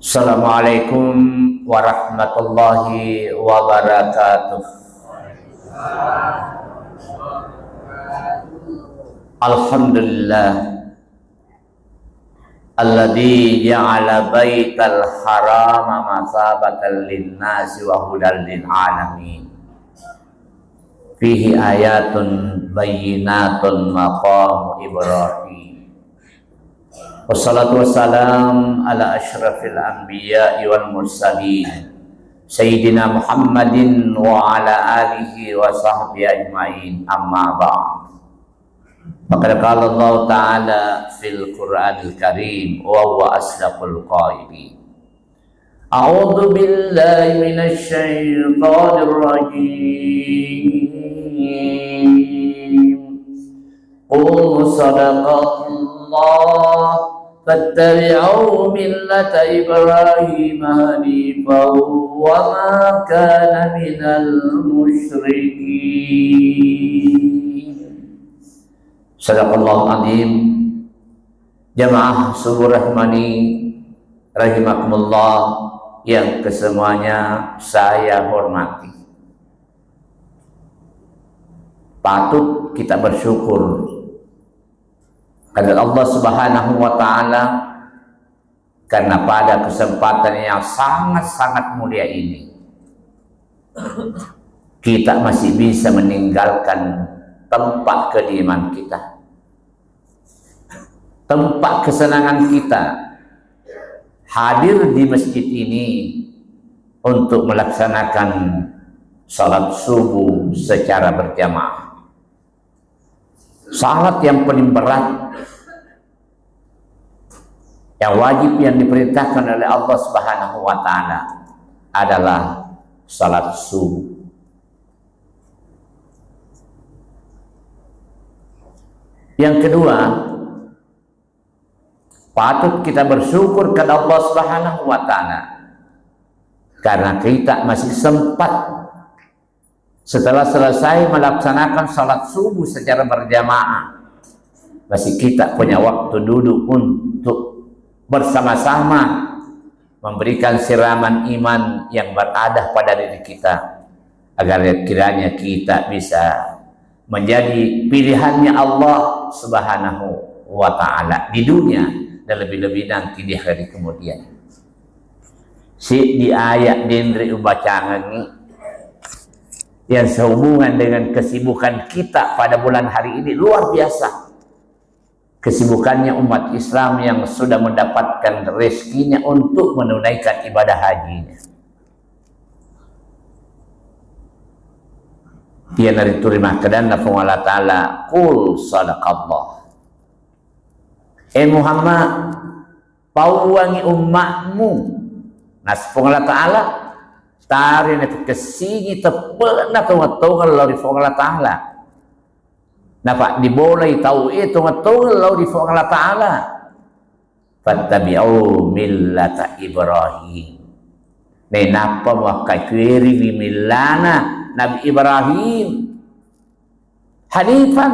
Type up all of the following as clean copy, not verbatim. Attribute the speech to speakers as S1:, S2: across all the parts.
S1: Assalamualaikum warahmatullahi wabarakatuh. Alhamdulillah alladzi ja'ala baital harama masabatan linnasi wa hudan lil alamin. Fihi ayatun bayyinatun maqamu Ibrahim. Wassalatu wassalam ala asyrafil anbiya'i wal mursalin Sayyidina Muhammadin wa ala alihi wa sahbihi ajma'in, amma ba'd. Maka qala Allah Ta'ala fil Qur'anil Karim wa huwa asdaqul qailin. A'udzu billahi minasy syaithanir rajim. Qul sadaqallah fattabi'u millata Ibrahim hanifan wa ma kana minal musyrikin. Sadaqallahu azim. Jamaah subuh rahmani rahimakumullah yang kesemuanya saya hormati. Patut kita bersyukur kepada Allah Subhanahu wa Ta'ala karena pada kesempatan yang sangat-sangat mulia ini kita masih bisa meninggalkan tempat kediaman kita, tempat kesenangan kita, hadir di masjid ini untuk melaksanakan salat subuh secara berjamaah. Salat yang paling berat, yang wajib, yang diperintahkan oleh Allah Subhanahu wa Ta'ala adalah salat subuh. Yang kedua, patut kita bersyukur kepada Allah Subhanahu wa Ta'ala karena kita masih sempat setelah selesai melaksanakan salat subuh secara berjamaah, masih kita punya waktu duduk untuk bersama-sama memberikan siraman iman yang berada pada diri kita, agar kiranya kita bisa menjadi pilihannya Allah Subhanahu wa Ta'ala di dunia dan lebih-lebih nanti di hari kemudian. Di ayat dendri ubacangan ini yang sehubungan dengan kesibukan kita pada bulan hari ini luar biasa. Kesibukannya umat Islam yang sudah mendapatkan rezekinya untuk menunaikan ibadah hajinya. Dia dari terima kedana Allah Ta'ala, qul sadaqallah. Muhammad, pauwangi umatmu nas Allah Ta'ala tari na kasigi tepe na tungatungan law di Allah Ta'ala. Napa diboleh tahu itu tungatungan law di Allah Ta'ala. Fattabi'u millata Ibrahim. Napa wakakwiri di millana Nabi Ibrahim hanifan,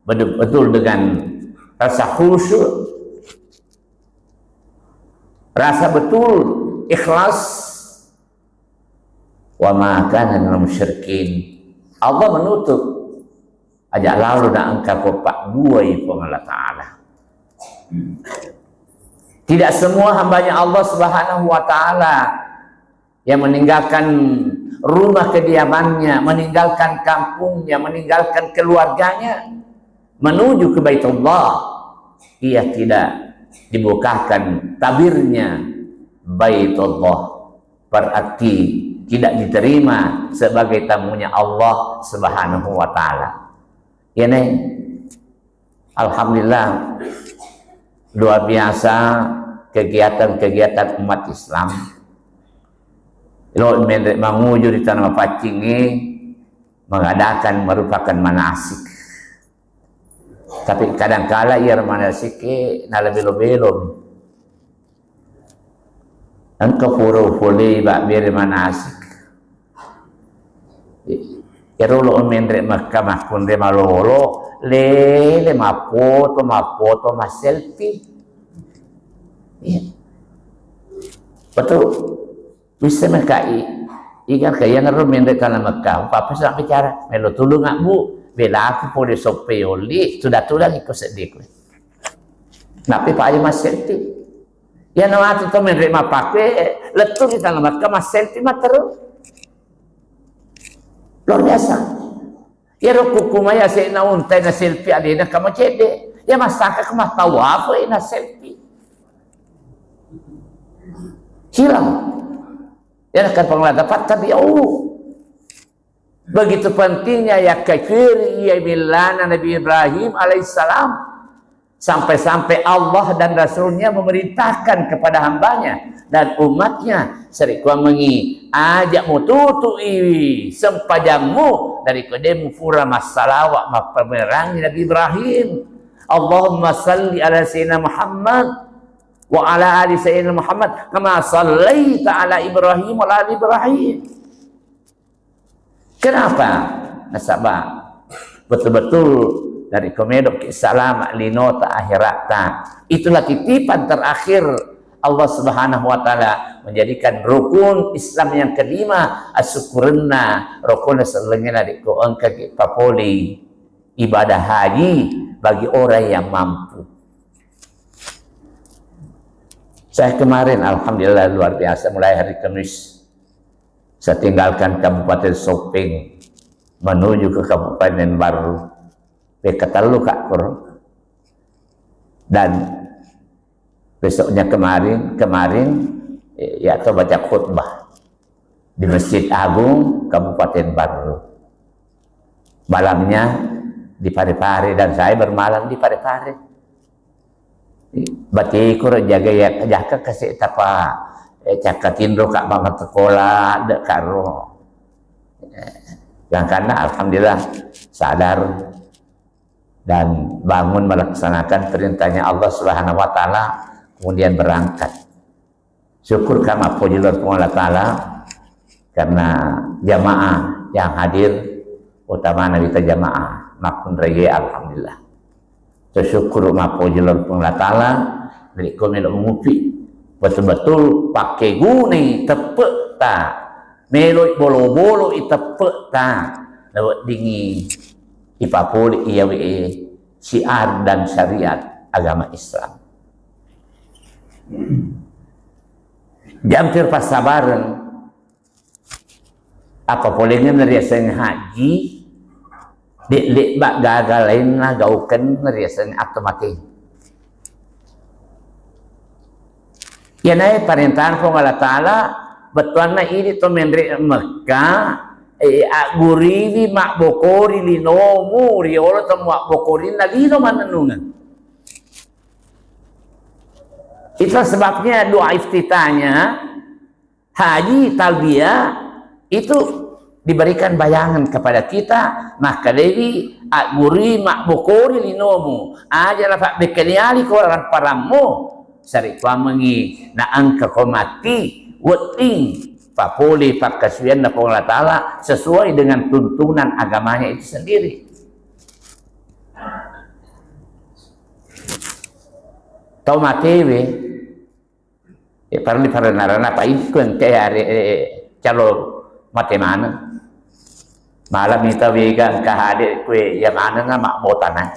S1: betul-betul dengan rasa khusyuk, rasa betul ikhlas. Wa ma kana minal musyrikin. Allah menutup aja lalu na angka kopak buai Allah Ta'ala. Tidak semua hambanya Allah Subhanahu wa Ta'ala yang meninggalkan rumah kediamannya, meninggalkan kampungnya, meninggalkan keluarganya menuju ke Baitullah, ia tidak dibukakan tabirnya Baitullah, berarti tidak diterima sebagai tamunya Allah Subhanahu wa Ta'ala. Ya nih, alhamdulillah luar biasa kegiatan-kegiatan umat Islam. Lo mendek menguju di tanah pacing ini mengadakan merupakan manasik. Tapi kadang-kala ia manasik na lebih-lebih engkau furu-fuli bak bir manasik. Irolo mendek mahkamah kunde malolo le ma foto ma selfie. Ya. Betul. Bisa mereka ikan kaya ngarum mendek tanah Mekah. Papa sedang bicara. Melo tulung ngak bu. Bila aku boleh sope oli. Sudah tulang ikut sedih. Tapi Pak Haji Mas Selti. Ya nama itu mendek mah pakai. Letup di tanah Mekah Mas Selti mah terus. Luar biasa. Ya rukuku maya saya na untai na selfie alina kamu cede. Ya masaka kemah tawaf na selfie. Hilang. Ya akan pengelola dapat tapi begitu pentingnya ya kafir ya milana Nabi Ibrahim alaihissalam sampai-sampai Allah dan Rasulnya memerintahkan kepada hambanya dan umatnya serikwa mengi ajak mututui sempajangmu dari kedemu fura masalawak mapemerangi Nabi Ibrahim. Allahumma salli ala sayyidina Muhammad wa ala ali sayyidina Muhammad kama sallaita ala Ibrahim wa ala ali Ibrahim. Kenapa? Nasabah betul-betul dari komedok ke salam linota akhirata. Itulah titipan terakhir Allah Subhanahu wa taala menjadikan rukun Islam yang kelima asyukurna rukun selengena di ko angka ke papoli ibadah haji bagi orang yang mampu. Saya kemarin alhamdulillah luar biasa mulai hari Kamis saya tinggalkan Kabupaten Sopeng menuju ke Kabupaten Baru. Katalu Kak Kur. Dan besoknya kemarin ya atau baca khutbah di Masjid Agung Kabupaten Baru. Malamnya di Parepare dan saya bermalam di Parepare. Bati kur jaga ya jaka kasih tapa cakatindro kak banget sekolah dek karo. Yang karena alhamdulillah sadar dan bangun melaksanakan perintahnya Allah Subhanahu wa taala kemudian berangkat. Syukur kama puji Allah taala karena jamaah yang hadir utama kita jamaah makun raya alhamdulillah. Syukur ma puji Allah taala dari komel umupi betul-betul pakai guni tepek ta meloi bolo-bolo itepek ta lewat dingin ipapuli iawe syiar dan syariat agama Islam. Jampir pas sabaran apa polingnya neriasan haji dek bak gagal lain lah gaukan neriasan otomatis. Ya naik perintahan kong Allah Ta'ala betul na ini to mendri Mekah guriwi mak bokori linomu riolo to mak bokori na lino mananungan. Itulah sebabnya doa iftitahnya haji talbiyah itu diberikan bayangan kepada kita maka dewi guri mak bokori linomu aja lah pak bekeniali ko orang paramu sari mengi na angka komati weting papoli pakasuyan na Allah Ta'ala sesuai dengan tuntunan agamanya itu sendiri. Tau matewe parli paranarana pa ikon kaya calo mate mana malam itu vegan kahade kue ya mana nga mak botana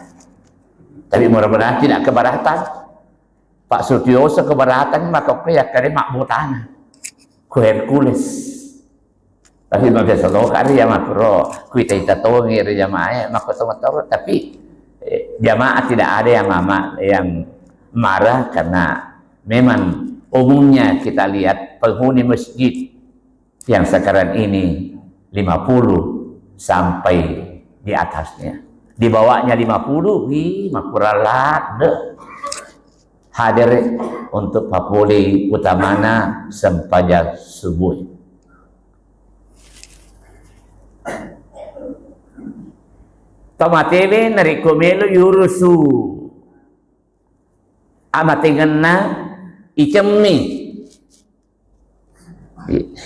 S1: tapi mudah-mudahan tidak keberatan. Pak Sutioso keberatan maka ya kare mak botana ku Hercules tapi biasa lo kare ya makro ku ita to ngir jamaah maka to tapi jamaah tidak ada yang marah karena memang umumnya kita lihat penghuni masjid yang sekarang ini 50 sampai di atasnya di bawahnya 50 makuralat deh hadir untuk papuli utamana sempajak subuh. Tomatebe narikomelo yurusu amatinganna icemmi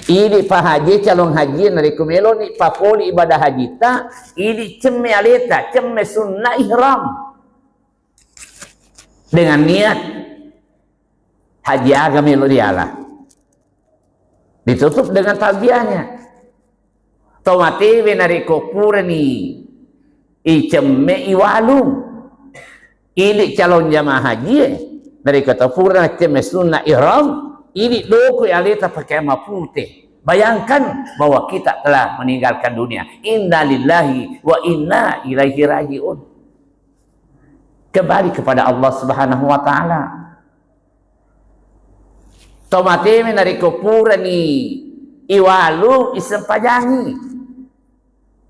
S1: ini pak haji calon haji narikomelo ni papuli ibadah haji ta ini cemme aleta cemme sunnah ihram dengan niat haji agama lo dialah Ditutup dengan talbiyahnya. Tomate benari kopurani icemme iwalum. Ini calon jamaah haji dari kata pura cemme sunnah ihram. Ini doku alita pakai putih. Bayangkan bahwa kita telah meninggalkan dunia. Inna lillahi wa inna ilaihi raji'un. Kembali kepada Allah Subhanahu wa taala. Tomate menari kopurani iwalu isempajangi.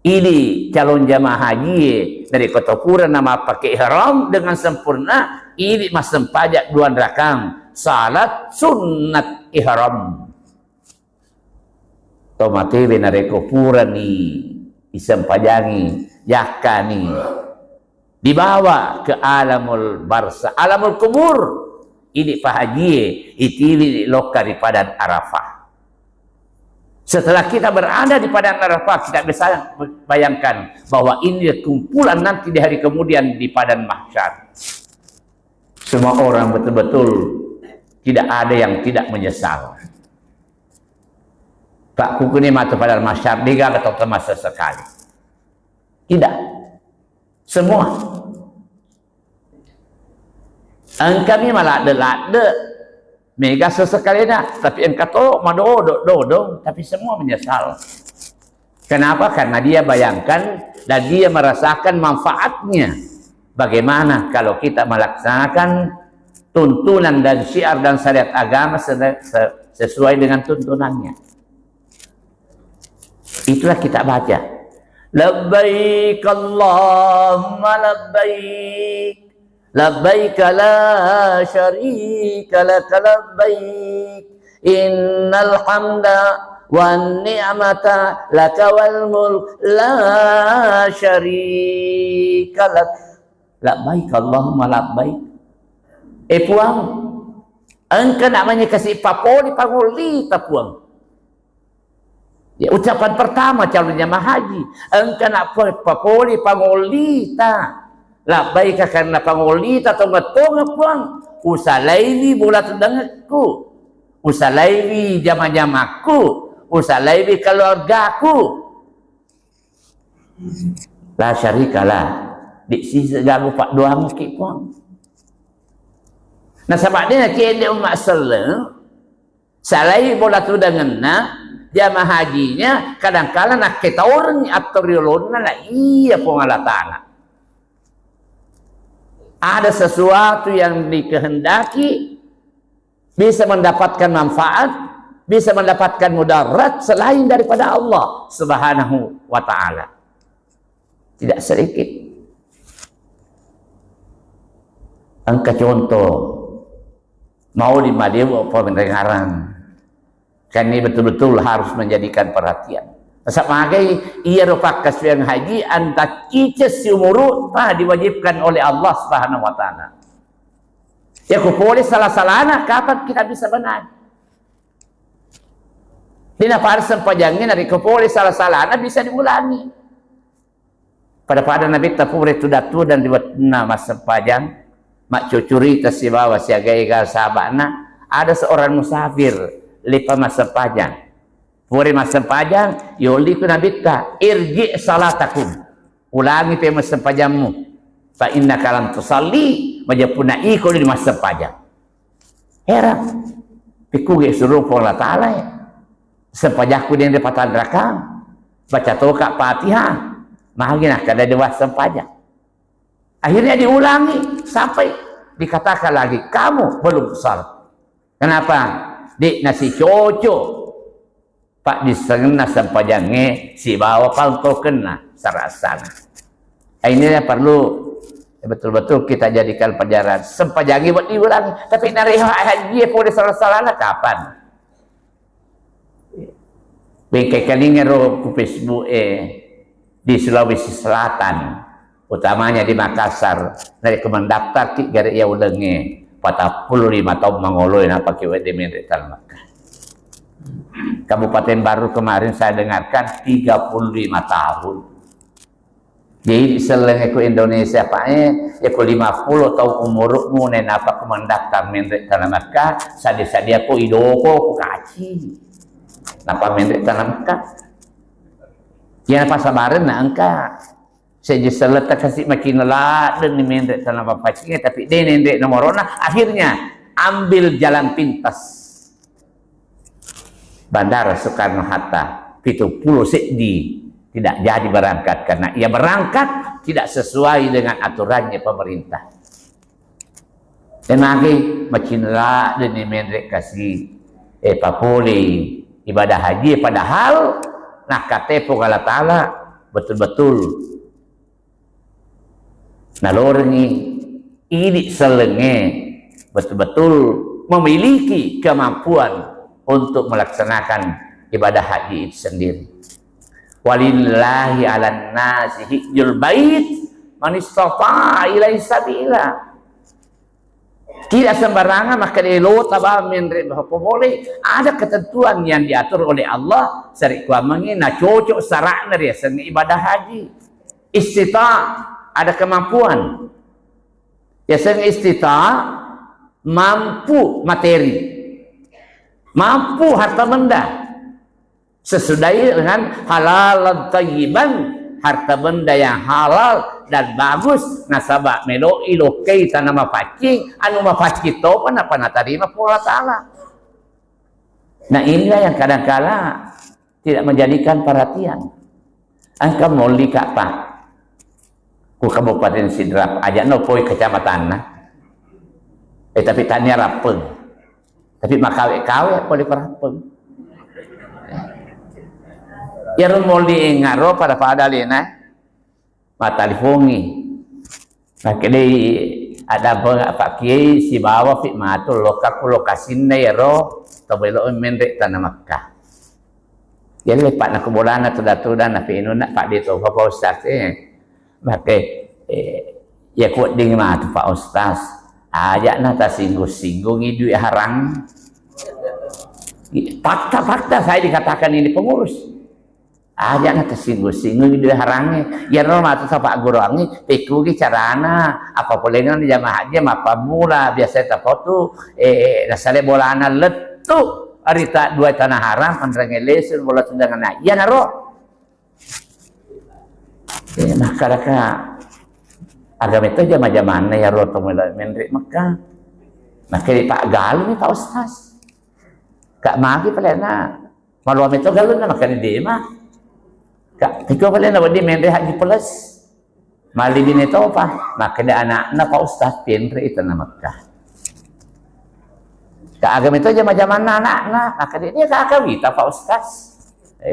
S1: Ini calon jamaah haji dari kota pura nama pakai ihram dengan sempurna. Ini mas sempajak 2 rakang salat sunnat ihram. Tomate benare kopurani isempajangi yakani dibawa ke alamul barza, alamul kubur. Ini pahaji itili loka di Padang Arafah. Setelah kita berada di Padang Arafah, kita bisa bayangkan bahwa ini kumpulan nanti di hari kemudian di Padang Mahsyar. Semua orang betul-betul tidak ada yang tidak menyesal. Pak kuku ini mata Padang Mahsyar diga atau termasa sekali. Tidak. Semua. Kami malah ada mega sesekali dah, tapi engkau do, tapi semua menyesal. Kenapa? Karena dia bayangkan dan dia merasakan manfaatnya. Bagaimana kalau kita melaksanakan tuntunan dan syiar dan syariat agama sesuai dengan tuntunannya. Itulah kita baca. Labbaik Allahumma labbaik. Labbaik la syarika laka labbaik. Innal hamda wan ni'mata laka wal mulk la syarika lak. Labbaik Allahumma labbaik. Puang, engkau namanya kasih papoli panguli tapuang. Ya, ucapan pertama calon jamaah haji, engkau nak papoli panguli ta. Labbaik karena panguli ta tonga-tonga puang. Usalaiwi bulat denganku. Usalaiwi jamaah-jamaahku. Usalaiwi keluargaku. La syarikalah. Di sisi gagu pak doa mungkin puang. Nah sebabnya kini umat salam salai bola tu dengan jamaah hajinya kadang-kadang nak kita orang atau riolona lah iya Allah Ta'ala. Ada sesuatu yang dikehendaki bisa mendapatkan manfaat, bisa mendapatkan mudarat selain daripada Allah Subhanahu wa Ta'ala. Tidak sedikit. Angka contoh mau di Madiwu pemerintahan kan ini betul-betul harus menjadikan perhatian. Sebagai ia rupa kasbian haji anta kita seumur diwajibkan oleh Allah Subhanahu wa Ta'ala. Ya ku boleh salah-salahna kapan kita bisa benar? Dina parsen pajangin dari ku boleh salah-salahna bisa diulangi. Pada Nabi tapure tu datu dan dibuat nama sempajang mak cucuri tasibawa siaga sahabana ada seorang musafir lipa masa pajang puri masa pajang yoli ku nabi ta irji salatakum ulangi pe masa pajangmu fa inna kalam tusalli majapuna iko di masa pajang heran pikuge suruh Allah Ta'ala ya sepajakku dia dapatan rakam baca toka Fatihah mahagina kada dewasa pajang. Akhirnya diulangi sampai dikatakan lagi kamu belum salat. Kenapa? Di nasi coco pak disengna sampajangnya si bawa palto kena sarasana. Ini perlu betul-betul kita jadikan pelajaran. Sempajangi buat diulangi. Tapi nari haji boleh salah-salahnya kapan? Bengkai kalingero ku Facebook di Sulawesi Selatan. Utamanya di Makassar dari kemendaftar ki gare ya ulenge 45 tahun mangoloi apa ki wedi mendetal Makkah. Kabupaten Baru kemarin saya dengarkan 35 tahun. Jadi selenge ku Indonesia pae ya ku 50 tahun umurmu nen apa kemendaftar mendetal Makkah sadia-sadia ku idoko ku kaci. Napa mendek tanam Mekah? Ya napa sabaran na angka. Saya just letak kasih makin lelah dan ni mendek tanam apa tapi dia mendek nomorona akhirnya ambil jalan pintas Bandara Soekarno-Hatta 70 Sekdi tidak jadi berangkat karena ia berangkat tidak sesuai dengan aturannya pemerintah. Dan lagi makin lah dan ni mendek kasih papole ibadah haji padahal nah katepo Allah Ta'ala betul-betul nalorengi ini selenge betul-betul memiliki kemampuan untuk melaksanakan ibadah haji itu sendiri. Walillahi 'alan nasi hijjul bait man istata'a ilaihi sabila. Tidak sembarangan maka dilo tabah menre bahwa boleh ada ketentuan yang diatur oleh Allah sari kuamangi na cocok sarakna dia sengi ibadah haji. Istita' ada kemampuan. Ya sengi istita' mampu materi. Mampu harta benda. Sesudah dengan halal dan tayyiban, harta benda yang halal dan bagus nasabak melo ilokei tanah mapacing anu mapacing to apa natarima Allah Ta'ala. Nah inilah yang kadang-kala tidak menjadikan perhatian. Angka moli kapa ku Kabupaten Sidrap aja no poi kecamatan na tapi tanya rapeng tapi makawe-kawe boleh perapeng ya rumoli ngaro pada lena matalifongi makanya ada Pak Kiai si bawa fit matul lokasi nero tabelo mendek tanah Makkah ya lepak nak kebolana tuda na pinu nak Pak Dito Pak Ustaz maka ya kuat ding mah Pak Ustaz ajak na ta singgung duit harang fakta saya dikatakan ini pengurus aja na tersinggung duit harangnya ya normal tu Pak Guru angi peku ki carana apa polengan jamaah haji apa mula biasa ta foto nasale bolana letu arita dua tanah haram andrangelesen bola tundangan ya naro masyarakat agama itu jama-jamana ya roto mendrik Mekah maka di Pak Galuh ni Pak Ustaz kak magi palena maluam itu galun na maka di mah kak tiko palena wadi mendrik haji plus mali bin itu apa maka di anak na Pak Ustaz pendrik itu na Mekah kak agama itu jama-jamana anak-anak maka dia kakawita Pak Ustaz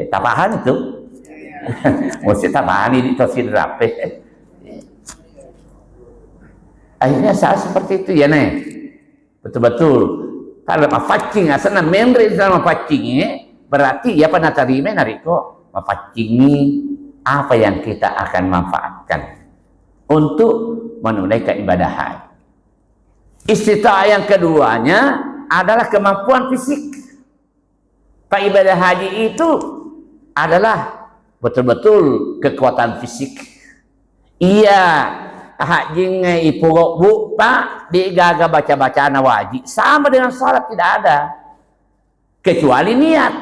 S1: tapahan itu mesti tapahan ini tosin rapi akhirnya saat seperti itu ya nih betul-betul kalau mafacing asana membre dalam mafacing berarti ya pada terima nariko mafacingi apa yang kita akan manfaatkan untuk menunaikan ibadah haji. Istita'ah yang keduanya adalah kemampuan fisik. Pak ibadah haji itu adalah betul-betul kekuatan fisik. Iya haji ipurok bu pak digaga baca-baca wajib sama dengan salat tidak ada kecuali niat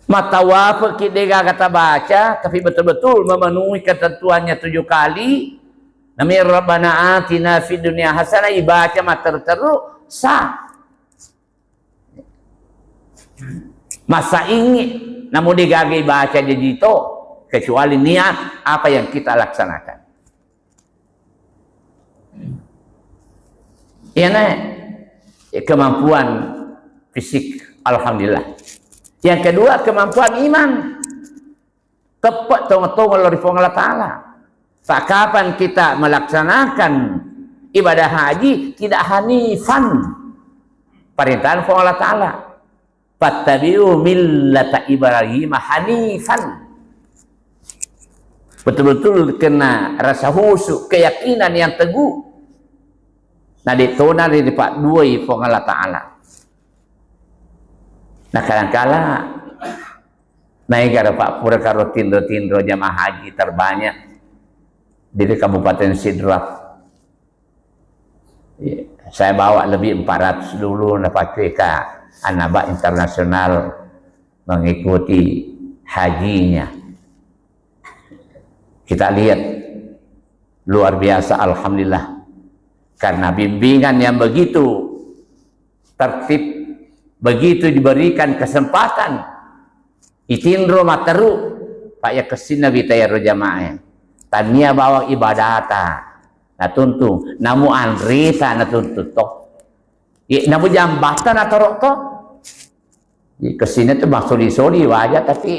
S1: mata wafat kita kata baca tapi betul-betul memenuhi ketentuannya 7 kali namanya Rabbana atina fid dunya hasanah ibaca terus sah masa ingin namun digaga baca jejito kecuali niat apa yang kita laksanakan. Ini kemampuan fisik, alhamdulillah. Yang kedua kemampuan iman. Tepat tong-tong oleh Allah Ta'ala. Tak kapan kita melaksanakan ibadah haji tidak hanifan. Perintahan Allah Ta'ala. Fattabi'u millata Ibrahim hanifan. Betul-betul kena rasa husuk, keyakinan yang teguh. Nah ditona di Pak Dua Allah Ta'ala. Nah kadang-kala naik ke Pak Pura karo tindro jamaah haji terbanyak di Kabupaten Sidrap. Saya bawa lebih 400 dulu na Pak Kweka Anaba internasional mengikuti hajinya. Kita lihat luar biasa, alhamdulillah, karena bimbingan yang begitu tertib, begitu diberikan kesempatan itinro materu pak ya kesina kita ya jamaah tania bawa ibadata natuntung namu anrita natuntut toh namu jambatan atau rokok kesini tuh maksud soli wajah, tapi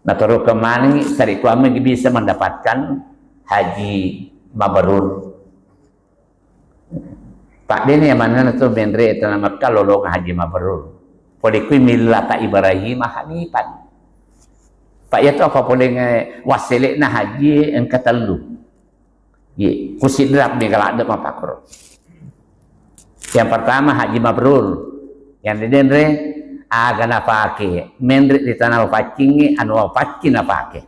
S1: naturu kemana sari kami bisa mendapatkan haji mabrur. Pak Deni yang mana tu benre itu nama kalau haji mabrur. Polikui millata Ibrahim hanifan. Pak ya tu apa boleh wasile na haji engkatalu. Ye, kusidrap ni kalau ada mapakro. Yang pertama haji mabrur. Yang denre aga na pake mendri di tanah pacingi anu pacin na pake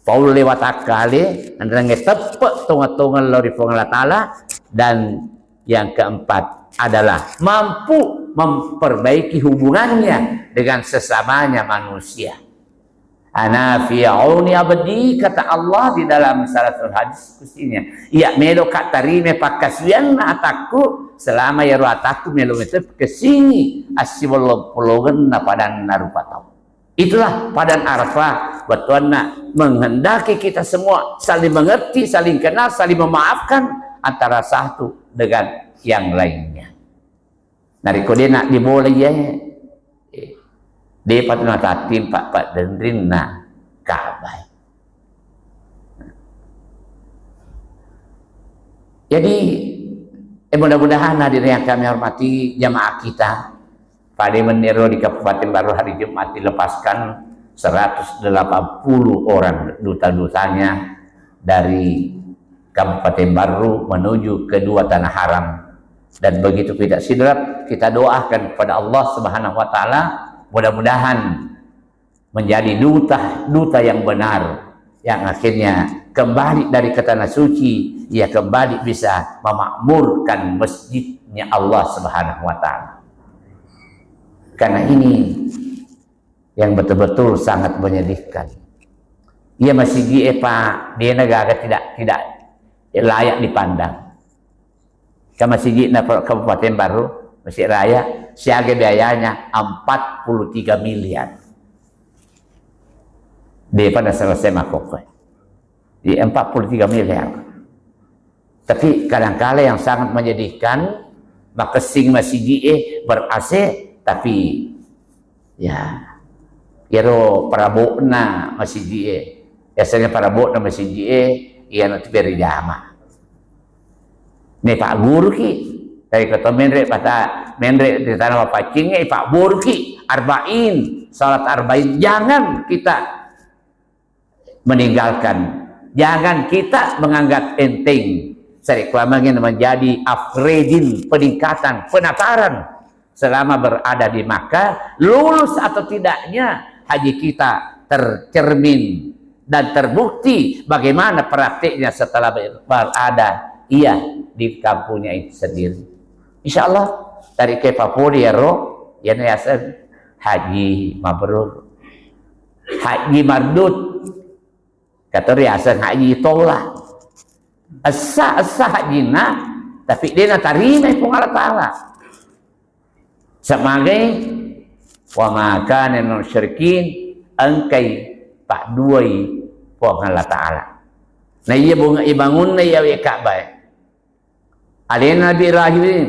S1: paul lewat akale andrange tepe tunga-tunga lori Allah Ta'ala. Dan yang keempat adalah mampu memperbaiki hubungannya dengan sesamanya manusia. Ana fi auni abdi, kata Allah di dalam salah satu hadis kusinya, ya melo katarime pakasian ataku selama ya ataku melo metep kesini asiwallogen na padan narupatau. Itulah padan Arafah, betuanna menghendaki kita semua saling mengerti, saling kenal, saling memaafkan antara satu dengan yang lainnya. Nariko dia nak diboleh ya. Dia patut tatim pak dendrin na kabai. Jadi mudah-mudahan hadirin yang kami hormati jamaah kita pada meniro di Kabupaten Baru hari Jumat dilepaskan 180 orang duta-dutanya dari Kabupaten Baru menuju kedua tanah haram. Dan begitu tidak sidrap, kita doakan kepada Allah Subhanahu wa Ta'ala, mudah-mudahan menjadi duta yang benar, yang akhirnya kembali dari ke tanah suci, ia kembali bisa memakmurkan masjidnya Allah Subhanahu wa Ta'ala. Karena ini yang betul-betul sangat menyedihkan. Ia masih di dia negara tidak layak dipandang. Kama masjid na Kabupaten Baru, Masjid Raya, siaga biayanya 43 miliar. Dia pada selesai makok. Di 43 miliar. Tapi kadang-kala yang sangat menyedihkan, maka sing masjid ber-AC, tapi ya kira parabokna masjid biasanya parabokna masjid ia nanti beri jamaah. Nih Pak Guru ki dari kata mendrek di tanah pacing Pak Guru ki arba'in salat arba'in, jangan kita meninggalkan, jangan kita menganggap enteng. Sari kelamangin menjadi afredin, peningkatan, penataran selama berada di Makkah, lulus atau tidaknya haji kita tercermin dan terbukti bagaimana praktiknya setelah berada di kampungnya itu sendiri. Insya Allah dari ke Papua ya yayasan haji mabrur, haji mardut, kata yayasan haji tolak asa hajina, tapi dia nak terima pun Allah Ta'ala sebagai wa maka nenun syirikin angkai pak duai pun Allah Ta'ala. Nah ia bunga ibangun na ia Ka'bah. Ada Nabi Ibrahim.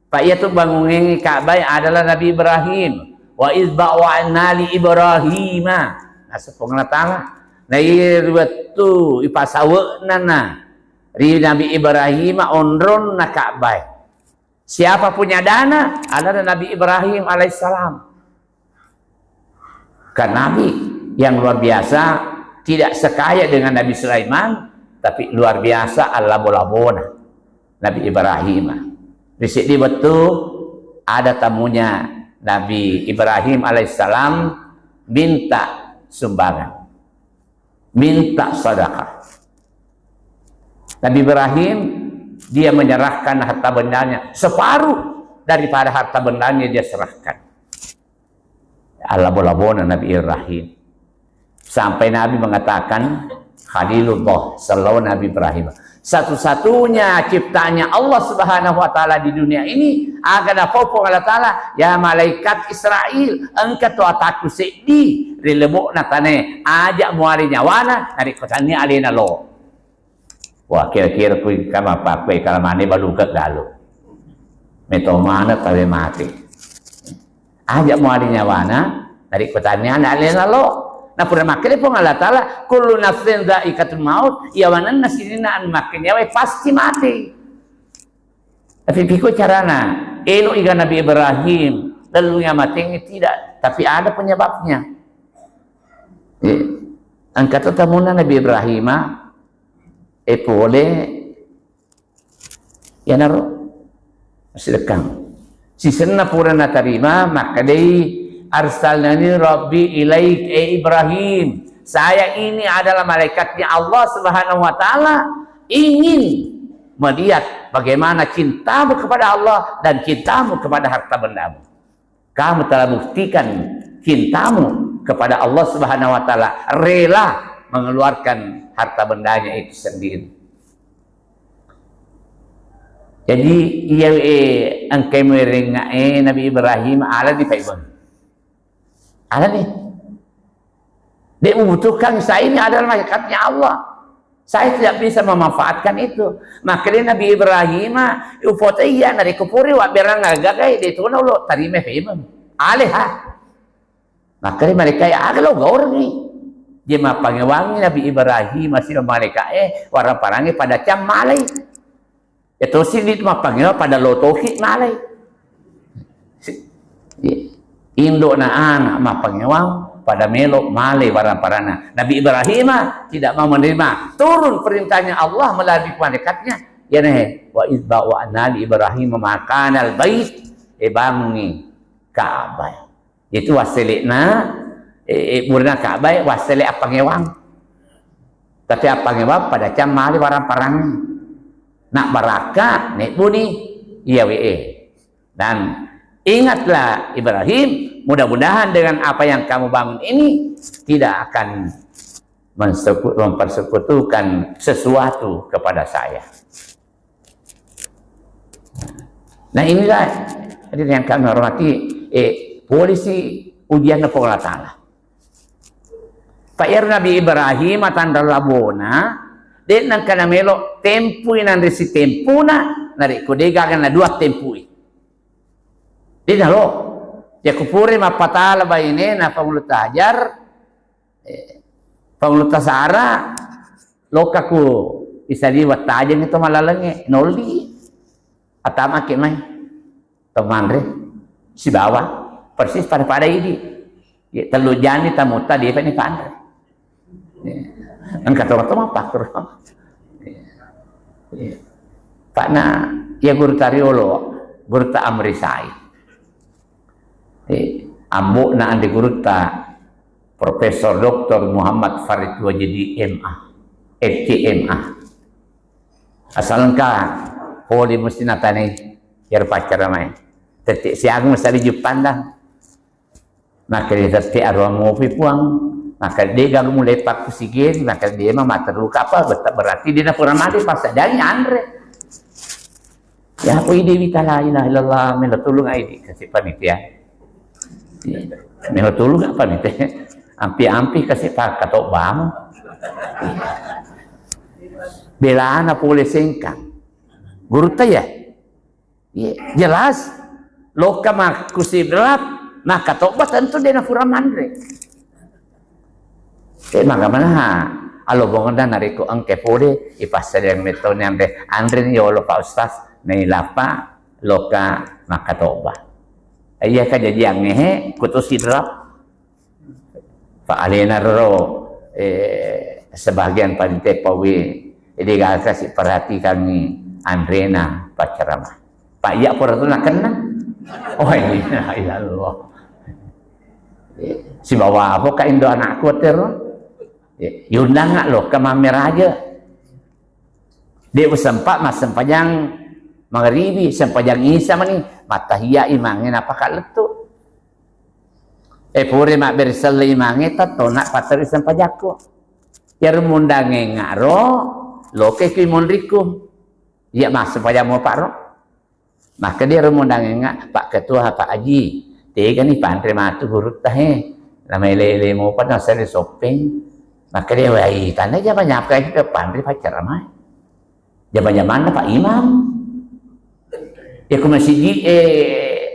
S1: Pak ia tu bangun Ka'bah adalah Nabi Ibrahim. Wa iz ba'wa'na li Ibrahim. Asapong Allah Ta'ala. Nah ia tu ipasawa nana. Ri Nabi Ibrahim onron na Ka'bah. Siapa punya dana adalah Nabi Ibrahim alaihissalam. Kan Nabi yang luar biasa, tidak sekaya dengan Nabi Sulaiman, tapi luar biasa al-labona Nabi Ibrahim. Di sini betul ada tamunya Nabi Ibrahim alaihissalam minta sumbangan, minta sedekah. Nabi Ibrahim dia menyerahkan harta bendanya separuh daripada harta bendanya dia serahkan. Labo-labona Nabi Ibrahim. Sampai Nabi mengatakan, Khalilullah, selalu Nabi Ibrahim, satu-satunya ciptanya Allah Subhanahu wa taala di dunia ini agak apa Allah taala, ya malaikat Israel, engkau tu ataku sedi rilebok natane ajak muari nyawana dari kotani alina lo. Wah, kira-kira kui kama apa kui kalau mane balu ke galu. Meto mana tawe mati. Ajak muari nyawana dari kotani alina lo. Nah, pura makanya pun Allah Ta'ala kullu nafsin dha'iqatul maut, ya wanan nasinina an makanya pasti mati. Tapi pikir carana elo iga Nabi Ibrahim lalu yang mati ini tidak, tapi ada penyebabnya. Angkat tamunan Nabi Ibrahim boleh ya naro sedekang si senna pura na tarima maka dei arsalnani rabbi ilaik Ibrahim, saya ini adalah malaikatnya Allah Subhanahu wa taala, ingin melihat bagaimana cintamu kepada Allah dan cintamu kepada harta bendamu. Kamu telah buktikan cintamu kepada Allah Subhanahu wa taala, rela mengeluarkan harta bendanya itu sendiri. Jadi ia angkai meringa Nabi Ibrahim ala di Faibon. Ada nih, dia membutuhkan saya ini adalah malaikatnya Allah. Saya tidak bisa memanfaatkan itu. Makanya Nabi Ibrahim, ufotiya dari kupuri wa berang gagai di tuno lo tarime fehim. Aleha. Makanya mereka ya agak lo gaur nih. Dia mapangewangi Nabi Ibrahim masih mereka warna parangi pada cam malai. Itu sini mapangewa pada lotoki malai. Indo na anak mapangewang pada melok male warang parana. Nabi Ibrahim tidak mau menerima. Turun perintahnya Allah melalui malaikatnya. Ya nih, wa idba wa nabi Ibrahim makan al bait bangi Ka'bah. Itu wasilina murna Ka'bah wasile apangewang. Tapi apangewang pada cam male warang parang. Nak baraka nek buni iya dan ingatlah Ibrahim, mudah-mudahan dengan apa yang kamu bangun ini tidak akan mempersekutukan sesuatu kepada saya. Nah inilah yang kami hormati polisi ujian Allah Ta'ala. Pak Nabi Ibrahim tanda labona den nang kana melo tempui nan resi tempuna nari kodega kan dua tempui. Dia lo, ya kupuri mapatala ba ini na pangulut ajar, pangulut sara, loka ku isa liwat tajang itu malalangi noldi, atama kemai, teman si bawah persis pada ini, ya telu jani tamuta dia pani pandre, angkat orang tama pakur, pak na ya guru tariolo, guru ta amrisai. Ambo na andi guruta Profesor Dr. Muhammad Farid Wajidi MA FCMA asalkan holi mesti natane yar pacar ramai tetik siang mesti di Jepandang maka dia tetik arwah ngopi puang maka dia gak mulai paku sigin maka dia mah terluka apa berarti dia pura mati pas dari andre ya apa ide kita la ilaha illallah melatulung aidi kasih panitia Melo tulung apa nih teh? Ampi-ampi kasih pak katok bam. Belaan apa boleh sengkang? Guru ya? Jelas. Loka mak kusib delap, mak katok bat tentu dia nafura mandre. Maka mana ha? Alo bongodan nariko angke pole ipasal yang metode yang deh andre ni yolo pak ustaz nailapa loka mak katok bat. Iya kan jadi yang ngehe kutus hidrap Pak Alena Roro sebagian panitia pawi jadi gak kasih perhati kami Andrena pacaramah Pak Iya pura tu nak kena oh ini Allah si bawa apa ka Indo anak kuatir yundang ngak lo ke mamer aja dia sempat mas sempajang Maghribi sempajang isa mani matahia imangin apa kaletu. Pure mak bersel imangin tato nak pateri sempajako. Ya rumundange ngaro loke ki mondriku. Ya mas supaya mau Pak Ro. Maka dia rumundange ngak Pak Ketua Pak Haji. Tega ni pandre matu gurut tahe. Lama lele mau pada saya shopping. Maka dia wai tanda jaban nyapka kita pandre pacar ramai. Jaban-jaman Pak Imam. Ya ku masjid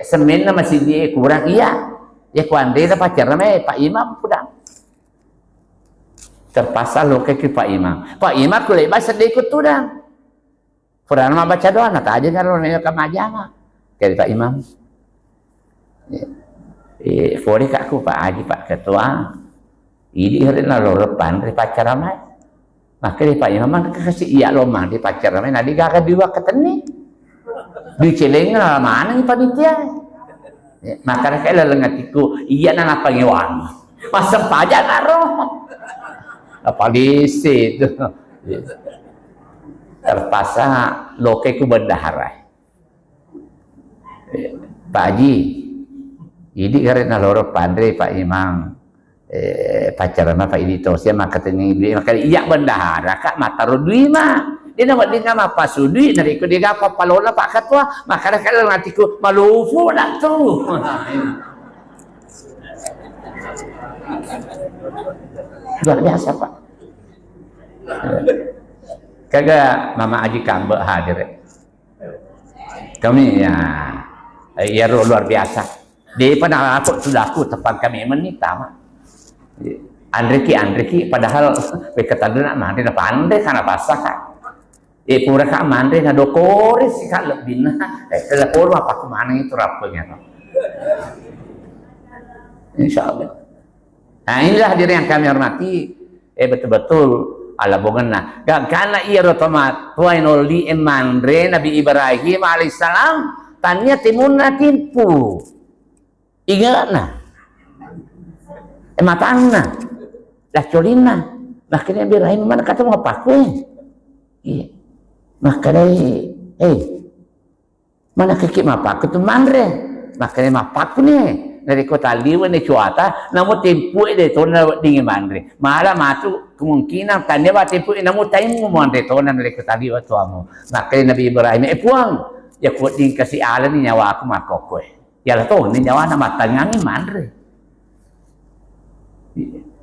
S1: semen na masjid kurang iya. Ya ku andre na pacar ramai Pak Imam pudang. Terpaksa lo ke Pak Imam. Pak Imam ku lepas sedih ikut tudang. Pudang mah baca doa nak aja kalau nanya ke majama. Kali Pak Imam. Fori kakku Pak Haji Pak Ketua. Ini hari lalu lepan dari pacar ramai. Maka di Pak Imam mana kasih iya lomang di pacar ramai. Nadi gak dua keteni. Di celeng mana ni panitia. Maka kayak lengatiku iya nang apa ngewan. Masa pajak ngaroh. Polisi itu. Terpaksa loke ku berdaharai. Pak Haji. Ini karena loro pandai Pak Imam. Pacaran Pak Idito sia maka teni maka iya bendahara kak mata rodui mah dia nama dia nama pasudui dari ku dia apa palola Pak Ketua maka kalau ngatiku malufu dah tu luar biasa Pak kagak Mama Haji Kambe hadir kami ya luar biasa dia pernah sudah aku tepan kami menita mah Andreki padahal bekatan nak mandi na pandai kana pasah kan pura ka mandi na dokore si kan lebih na telepon apa ke mana itu rapenya insyaallah. Nah inilah diri yang kami hormati betul-betul ala bogana karena ia rotomat tuainol di emandre Nabi Ibrahim alaihissalam tanya timunna timpu ingat na matangna dah colina makanya Ibrahim mana kata mau paku iya makanya mana kaki mapaku tu mandre makanya mapaku ni dari kota liwa ni cuata namun tempu de tona dingin mandre malah matu kemungkinan tanya ba tempu namun taimu mandre tona dari kota liwa tuamu makanya Nabi Ibrahim puang ya kuat ding kasih ala ni nyawa aku makoko ya lah tu ni nyawa na matangangi mandre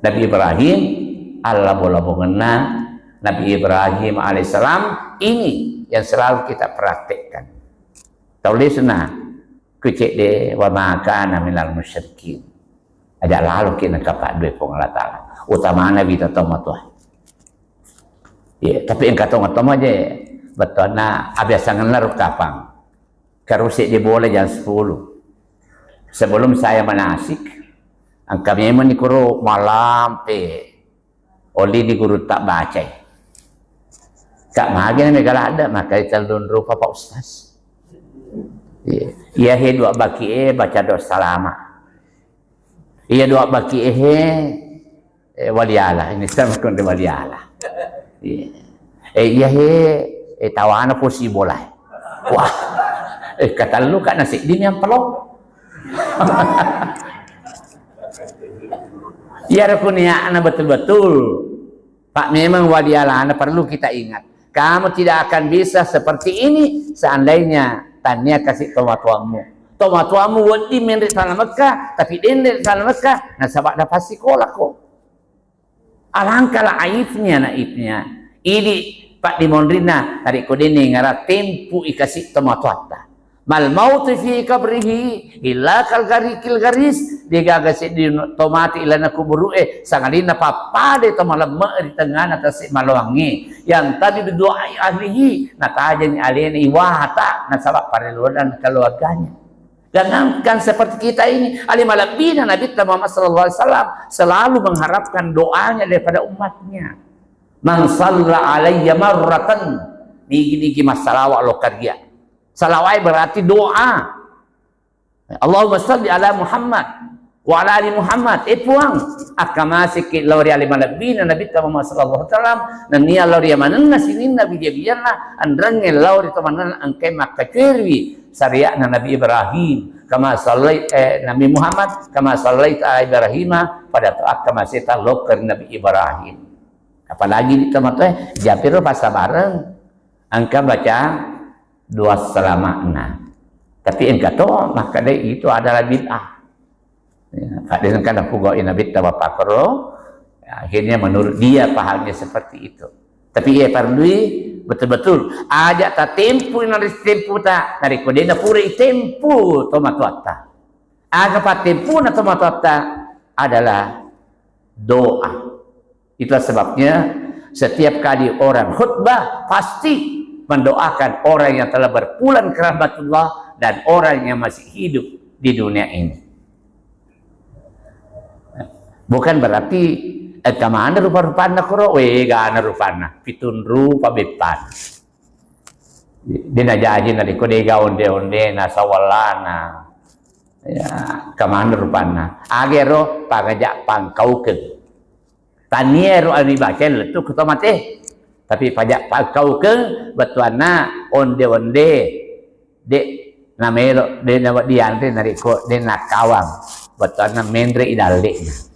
S1: Nabi Ibrahim Allah bola mengenal Nabi Ibrahim alaihissalam ini yang selalu kita praktekkan. Tulisna kucek de wa maka minal musyrikin. Ada lalu kita kapak dua Allah Taala. Utama Nabi tatoma tuh. Ya, tapi yang kata ngatom aja betul na abiasa ngelar kapang. Karusik dia boleh jam 10. Sebelum saya manasik ang kami man ni guru malam oli di guru tak baca kak mahagin na megala ada maka italun rupa Pak Ustaz iya he dua baki baca doa salama iya dua baki waliala ini sama kon de waliala iya he tawana posi bola wah kata lu kak nasi ini yang pelok ya rukunia anak betul-betul Pak memang wadialah anak perlu kita ingat kamu tidak akan bisa seperti ini seandainya tanya kasih tomatuamu wadi menrik sana Mekah tapi dendir sana Mekah nah sabak dapat sekolah kok alangkah naifnya ini Pak Dimondrina dari kodene ngara tempu ikasih tomatuata mal mautu fi kabrihi illa kal garikil garis dia gagas di tomati ilana kuburu sangalina papade to malam di tengah atas maluangi yang tadi berdoa ahlihi nah tajani aleni wahata nah sabab pareluan keluarganya jangankan seperti kita ini ali malabina Nabi Muhammad sallallahu alaihi wasallam selalu mengharapkan doanya daripada umatnya man salla alayya marratan niki masalah lo karya salawat berarti doa. Allahumma shalli ala Muhammad. wa ala ali Muhammad puang akama sikit lawri ali malabina nabi Muhammad sallallahu alaihi wasallam nan nia lawri manan sinin nabi dia biarna andrange lawri tamanan angke makacirwi syariat nabi Ibrahim kama sallait nabi Muhammad kama sallait Ibrahim pada akama sita loker nabi Ibrahim. Apalagi di tempat japir bahasa bareng angka baca dua selamanya. Tapi engkau tahu maka itu adalah bid'ah. Ya, kadang kadang pugau Nabi Bapak Koro, ya, akhirnya menurut dia pahamnya seperti itu. Tapi ia perlu betul-betul ajak tak tempu nari tempu tak nari kodena puri tempu tomatuata. Agak tempu na tomatuata adalah doa. Itulah sebabnya setiap kali orang khutbah pasti mendoakan orang yang telah berpulang ke rahmatullah dan orang yang masih hidup di dunia ini. Bukan berarti kemana rupa-rupanya kuro, gana rupanya, pitun rupa bepan. Dia najaji nari kodega onde-onde na sawalana, ya kemana rupanya. Agero pagajak pangkauken, taniero alibakel tu kita mati. Tapi pajak pangkauken betuana onde-onde, dek namelo de nawat diantre nari ko de nakawang, betuana mendre idaleknya.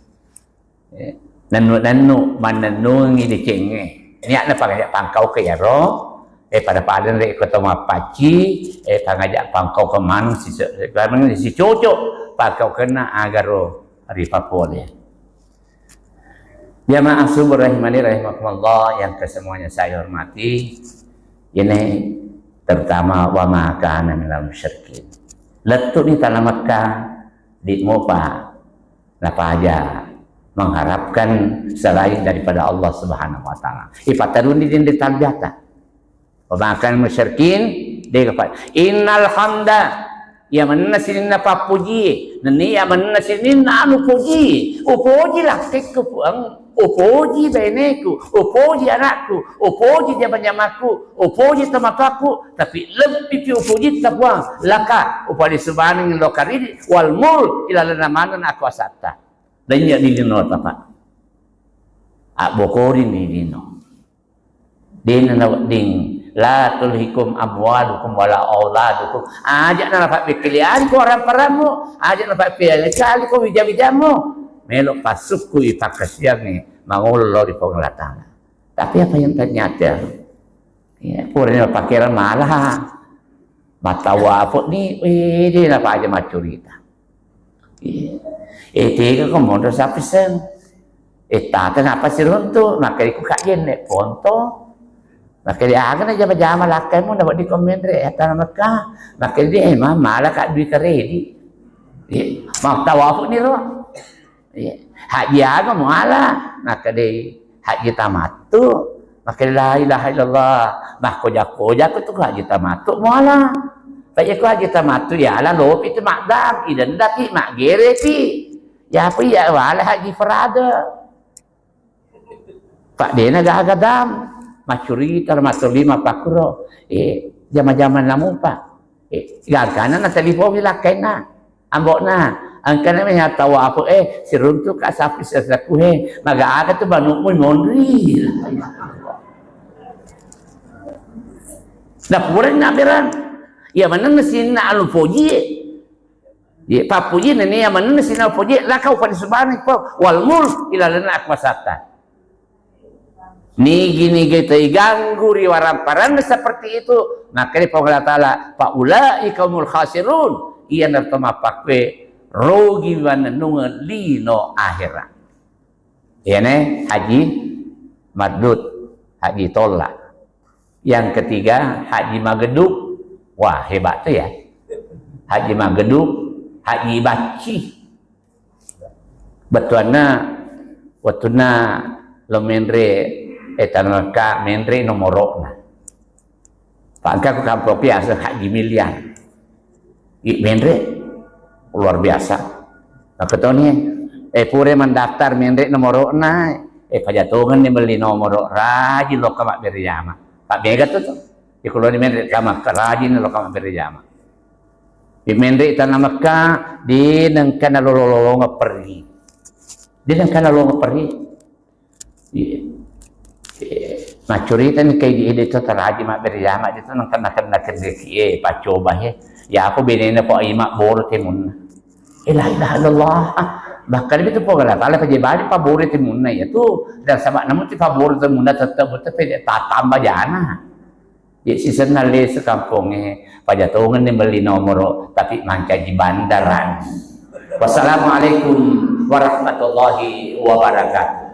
S1: Nanu mananungi di cenge ini ada pangajak pangkau ke yaro pada padan rek ketemu paci pangajak pangkau ke man si cocok pangkau kena agaro ripa pole. Jamaah subur rahimani rahimakumullah yang kesemuanya saya hormati, ini terutama wa ma kana minal musyrikin. Letuk ni tanah Mekah di Mopa napa aja mengharapkan selain daripada Allah Subhanahu wa taala. Ipatarun di talbiata. Pemakan musyrikin dia kata innal hamda ya manasinin apa puji nani ya manasinin anu puji upuji lah keku puang upuji beneku upuji anakku upuji jamaku upuji temataku tapi lebih pi upuji tapuang laka upadi subhanahu lokari wal mul ila lamanan aku asata. Dan ya dilino apa? Bokorin dilino. Din ding la tulhikum amwalukum wala auladukum. Ajak na dapat pikilian ko orang paramu, ajak na dapat pilih ko bija-bijamu. Melok pasukku ipakasiang ni mangulo di pengelatang. Tapi apa yang ternyata? Ya, purnya pakiran malah. Matawa apa ni? Dia apa aja macurita. Tiga kemudian sampai sen. Tak kenapa sih runtuh? Maka ikut kajian nek ponto. Maka dia akan aja berjamaah lakai mu dapat di komen tanah Mekah. Maka dia emang malah kat duit keredi. Mau tawaf ni roh. Haji agak muala. Maka dia haji tamatu. Maka la ilaha illallah. Maka koja-koja tu haji tamatu muala. Baik aku haji tamatu ya lah lopi tu makdam. Idan dati mak gerepi. Ya apa ya wala haji farada. Pak dena gagadam macuri termasuk 5 pakuro. Zaman-zaman lamu pak. Gagana na telefon bila kena. Ambok na. Angkana menya tahu apa siruntu ka sapi sesaku maga aga tu banu mun mondri. Na puran na beran. Ya mana mesin na alu poji. Ya papuji nene yang mana sina puji lah kau pada subhanahu wal mulk ila lana akwasata. Ni gini kita ganggu riwaran seperti itu. Maka di Allah Taala faulai kaumul khasirun ia nartama pakwe rogi wananunga lino akhirat. Ini haji mardut, haji tolak. Yang ketiga haji mageduk. Wah hebat tuh ya. Haji mageduk, haji baci. Betuana watuna lo menre etanaka menre nomorokna. Pangka ku kampung biasa haji miliar. Menre luar biasa. Nah ketone pure mendaftar menre nomorokna pajatungan ni beli nomorok rajin lo kamak berjama. Pak Mega tuh. Kalau ni menre kamak rajin lo kamak berjama. Pimendri tanah Mekah di nang kana lololo nga pergi. Di nang kana lololo nga pergi. Macurita ni kay di dito taraji ma beryama dito nang kana kerja pacoba he. Ya aku benena po ay mak bor timun. La ilaha illallah. Bahkan itu po kala pala pajibali paborit timun na itu dan sama namun ti paborit timun na tetap tapi tatamba jana. Ya season na sa kampung pajatungan ni beli nomor tapi mangka di bandaran. Wassalamualaikum warahmatullahi wabarakatuh.